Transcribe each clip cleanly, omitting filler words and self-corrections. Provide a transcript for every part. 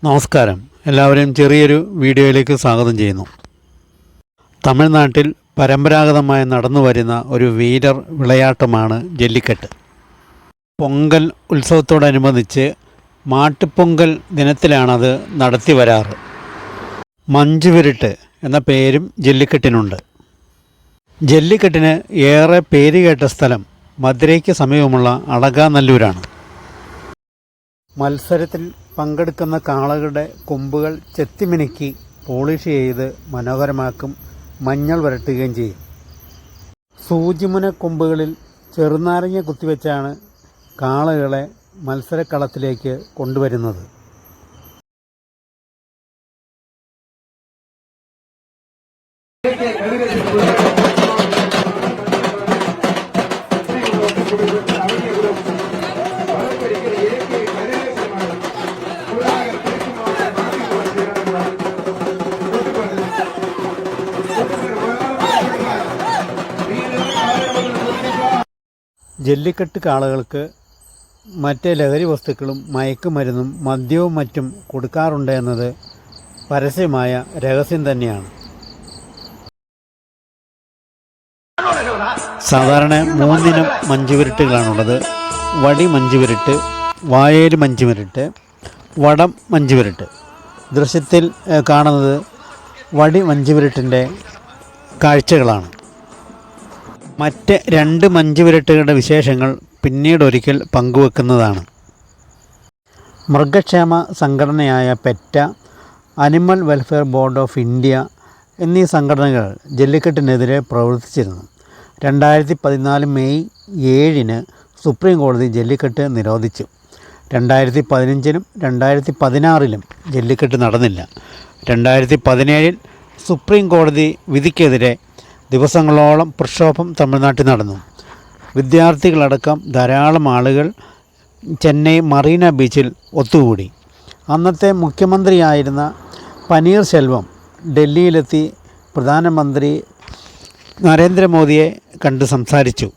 നമസ്കാരം, എല്ലാവരെയും ചെറിയൊരു വീഡിയോയിലേക്ക് സ്വാഗതം ചെയ്യുന്നു. തമിഴ്നാട്ടിൽ പരമ്പരാഗതമായി നടന്നു വരുന്ന ഒരു വീരർ വിളയാട്ടമാണ് ജല്ലിക്കെട്ട്. പൊങ്കൽ ഉത്സവത്തോടനുബന്ധിച്ച് മാട്ടുപൊങ്കൽ ദിനത്തിലാണത് നടത്തി വരാറ്. മഞ്ചുവിരട്ട് എന്ന പേരും ജല്ലിക്കെട്ടിനുണ്ട്. ജല്ലിക്കെട്ടിന് ഏറെ പേരുകേട്ട സ്ഥലം മധുരയ്ക്ക് സമീപമുള്ള അളകാനല്ലൂരാണ്. മത്സരത്തിൽ പങ്കെടുക്കുന്ന കാളകളുടെ കൊമ്പുകൾ ചെത്തിമിനുക്കി പോളിഷ് ചെയ്ത് മനോഹരമാക്കും, മഞ്ഞൾ വരട്ടുകയും ചെയ്യും. സൂചിമുന കൊമ്പുകളിൽ ചെറുനാരങ്ങ കുത്തിവെച്ചാണ് കാളകളെ മത്സരക്കളത്തിലേക്ക് കൊണ്ടുവരുന്നത്. ജല്ലിക്കെട്ട് കാളകൾക്ക് മറ്റ് ലഹരി വസ്തുക്കളും മയക്കുമരുന്നും മദ്യവും മറ്റും കൊടുക്കാറുണ്ട് എന്നത് പരസ്യമായ രഹസ്യം തന്നെയാണ്. സാധാരണ 3 ഇനം മഞ്ചുവിരട്ടുകളാണുള്ളത്: വടി മഞ്ചുവിരട്ട്, വായേല് മഞ്ചുവിരട്ട്, വടം മഞ്ചുവിരട്ട്. ദൃശ്യത്തിൽ കാണുന്നത് വടി മഞ്ചുവിരട്ടിൻ്റെ കാഴ്ചകളാണ്. മറ്റ് 2 മഞ്ചുവിരട്ടുകളുടെ വിശേഷങ്ങൾ പിന്നീടൊരിക്കൽ പങ്കുവെക്കുന്നതാണ്. മൃഗക്ഷേമ സംഘടനയായ പെറ്റ, animal welfare board of India എന്നീ സംഘടനകൾ ജല്ലിക്കെട്ടിനെതിരെ പ്രവർത്തിച്ചിരുന്നു. 2014 മെയ് 7-ന് സുപ്രീം കോടതി ജല്ലിക്കെട്ട് നിരോധിച്ചു. 2015-ലും 2016-ലും ജല്ലിക്കെട്ട് നടന്നില്ല. 2017-ൽ സുപ്രീം കോടതി വിധിക്കെതിരെ ദിവസങ്ങളോളം പ്രക്ഷോഭം തമിഴ്നാട്ടിൽ നടന്നു. വിദ്യാർത്ഥികളടക്കം ധാരാളം ആളുകൾ ചെന്നൈ മറീന ബീച്ചിൽ ഒത്തുകൂടി. അന്നത്തെ മുഖ്യമന്ത്രിയായിരുന്ന പനീർ സെൽവം ഡൽഹിയിലെത്തി പ്രധാനമന്ത്രി നരേന്ദ്രമോദിയെ കണ്ട് സംസാരിച്ചു.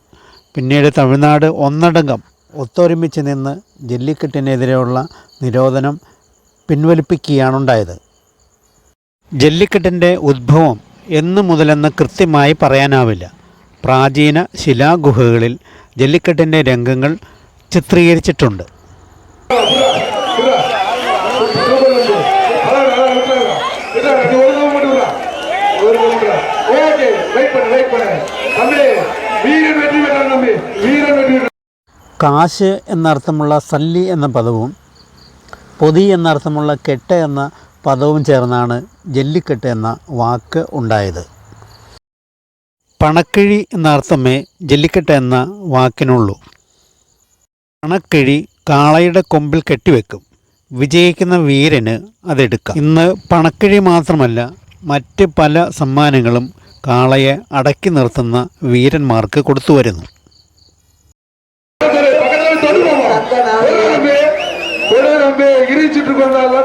പിന്നീട് തമിഴ്നാട് ഒന്നടങ്കം ഒത്തൊരുമിച്ച് നിന്ന് ജല്ലിക്കെട്ടിനെതിരെയുള്ള നിരോധനം പിൻവലിപ്പിക്കുകയാണുണ്ടായത്. ജല്ലിക്കെട്ടിൻ്റെ ഉദ്ഭവം എന്നു മുതലെന്ന് കൃത്യമായി പറയാനാവില്ല. പ്രാചീന ശിലാഗുഹകളിൽ ജല്ലിക്കെട്ടിൻ്റെ രംഗങ്ങൾ ചിത്രീകരിച്ചിട്ടുണ്ട്. കാശ് എന്നർത്ഥമുള്ള സല്ലി എന്ന പദവും പൊതി എന്നർത്ഥമുള്ള കെട്ട് എന്ന പദവും ചേർന്നാണ് ജല്ലിക്കെട്ട് എന്ന വാക്ക് ഉണ്ടായത്. പണക്കിഴി എന്നർത്ഥമേ ജല്ലിക്കെട്ട് എന്ന വാക്കിനുള്ളൂ. പണക്കിഴി കാളയുടെ കൊമ്പിൽ കെട്ടിവെക്കും. വിജയിക്കുന്ന വീരന് അതെടുക്കാം. ഇന്ന് പണക്കിഴി മാത്രമല്ല, മറ്റ് പല സമ്മാനങ്ങളും കാളയെ അടക്കി നിർത്തുന്ന വീരന്മാർക്ക് കൊടുത്തു വരുന്നു.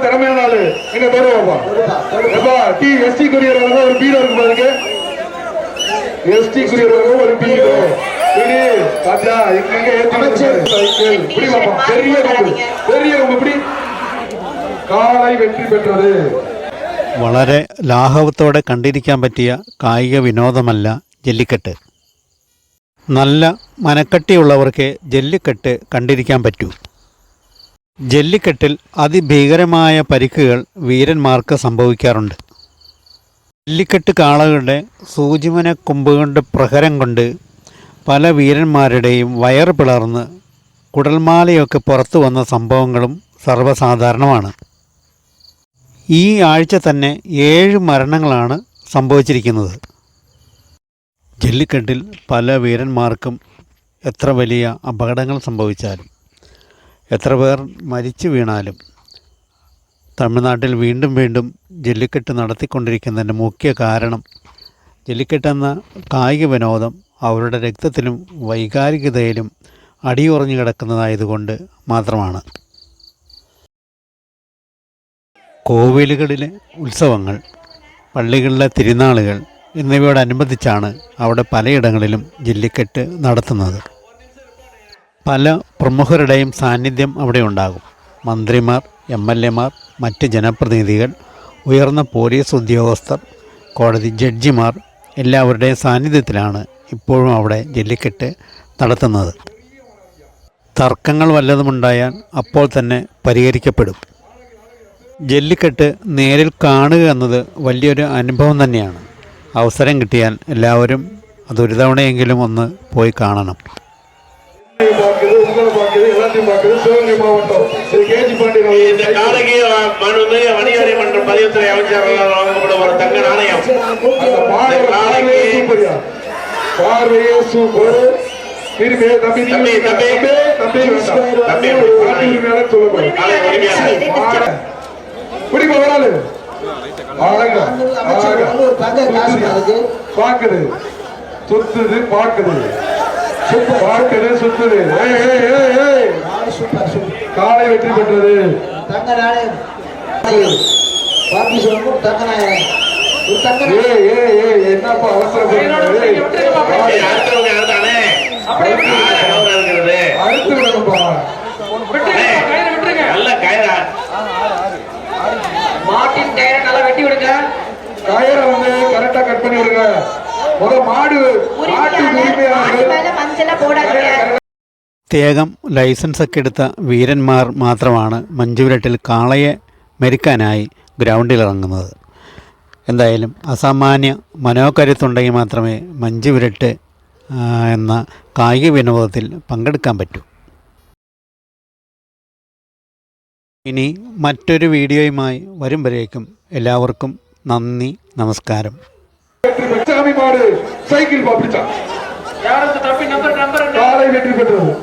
திறமையான ஆளு எங்க தருவாப்பா டி எஸ்டி குரியர் ஒரு பீரோ இருக்கு பாருங்க. எஸ்டி குரியர் ஒரு பீரோ பாத்தியா எங்க பெரிய இப்படி കാളை വെற்றி പെട്ടത്. വളരെ ലാഘവത്തോടെ കണ്ടിരിക്കാൻ പറ്റിയ കായിക വിനോദമല്ല ജല്ലിക്കെട്ട്. നല്ല മനക്കട്ടിയുള്ളവർക്ക് ജല്ലിക്കെട്ട് കണ്ടിരിക്കാൻ പറ്റൂ. ജല്ലിക്കെട്ടിൽ അതിഭീകരമായ പരിക്കുകൾ വീരന്മാർക്ക് സംഭവിക്കാറുണ്ട്. ജല്ലിക്കെട്ട് കാളകളുടെ സൂചിമുന കൊമ്പുകളുടെ പ്രഹരം കൊണ്ട് പല വീരന്മാരുടെയും വയറ് പിളർന്ന് കുടൽമാലയൊക്കെ പുറത്തു വന്ന സംഭവങ്ങളും സർവ്വസാധാരണമാണ്. ഈ ആഴ്ച തന്നെ 7 മരണങ്ങളാണ് സംഭവിച്ചിരിക്കുന്നത്. ജല്ലിക്കെട്ടിൽ പല വീരന്മാർക്കും എത്ര വലിയ അപകടങ്ങൾ സംഭവിച്ചാലും, എത്ര പേർ മരിച്ചു വീണാലും, തമിഴ്നാട്ടിൽ വീണ്ടും വീണ്ടും ജല്ലിക്കെട്ട് നടത്തിക്കൊണ്ടിരിക്കുന്നതിൻ്റെ മുഖ്യ കാരണം ജല്ലിക്കെട്ടെന്ന കായിക വിനോദം അവരുടെ രക്തത്തിലും വൈകാരികതയിലും അടിയുറഞ്ഞു കിടക്കുന്നതായതുകൊണ്ട് മാത്രമാണ്. കോവിലുകളിലെ ഉത്സവങ്ങൾ, പള്ളികളിലെ തിരുനാളുകൾ എന്നിവയോടനുബന്ധിച്ചാണ് അവിടെ പലയിടങ്ങളിലും ജല്ലിക്കെട്ട് നടത്തുന്നത്. പല പ്രമുഖരുടെയും സാന്നിധ്യം അവിടെ ഉണ്ടാകും. മന്ത്രിമാർ, MLA-മാർ, മറ്റ് ജനപ്രതിനിധികൾ, ഉയർന്ന പോലീസ് ഉദ്യോഗസ്ഥർ, കോടതി ജഡ്ജിമാർ എല്ലാവരുടെയും സാന്നിധ്യത്തിലാണ് ഇപ്പോഴും അവിടെ ജല്ലിക്കെട്ട് നടത്തുന്നത്. തർക്കങ്ങൾ വല്ലതുമുണ്ടായാൽ അപ്പോൾ തന്നെ പരിഹരിക്കപ്പെടും. ജല്ലിക്കെട്ട് നേരിൽ കാണുക എന്നത് വലിയൊരു അനുഭവം തന്നെയാണ്. അവസരം കിട്ടിയാൽ എല്ലാവരും അതൊരു തവണയെങ്കിലും ഒന്ന് പോയി കാണണം. இந்த காலைக்கு வணிகவரி மன்றம் பதிவுத்துறை அமைச்சர்கள் வழங்கப்படும் ஒரு தங்க நாணயம். பார்வையே சூப்பர். பாக்குது சுத்துது பாக்குது பார்க்குது சுத்துது. காலை வெற்றி பெற்றது. என்னப்பா அவசரம் அடுத்து விடணும்பா. மாட்டின் டயரை நல்லா வெட்டி விடுங்க. கயிறை வந்து கரெக்டா கட் பண்ணி விடுங்க. மாடு പ്രത്യേകം ലൈസൻസൊക്കെ എടുത്ത വീരന്മാർ മാത്രമാണ് മഞ്ജുവിരട്ടിൽ കാളയെ മെരുക്കാനായി ഗ്രൗണ്ടിലിറങ്ങുന്നത്. എന്തായാലും അസാമാന്യ മനോകരുത്തുണ്ടെങ്കിൽ മാത്രമേ മഞ്ജുവിരട്ട് എന്ന കായിക വിനോദത്തിൽ പങ്കെടുക്കാൻ പറ്റൂ. ഇനി മറ്റൊരു വീഡിയോയുമായി വരും വരേക്കും എല്ലാവർക്കും നന്ദി, നമസ്കാരം. சைக்கிள் பாப்பிச்சா யாருக்கு தப்பி நம்பர் காலை வெற்றி பெற்றது.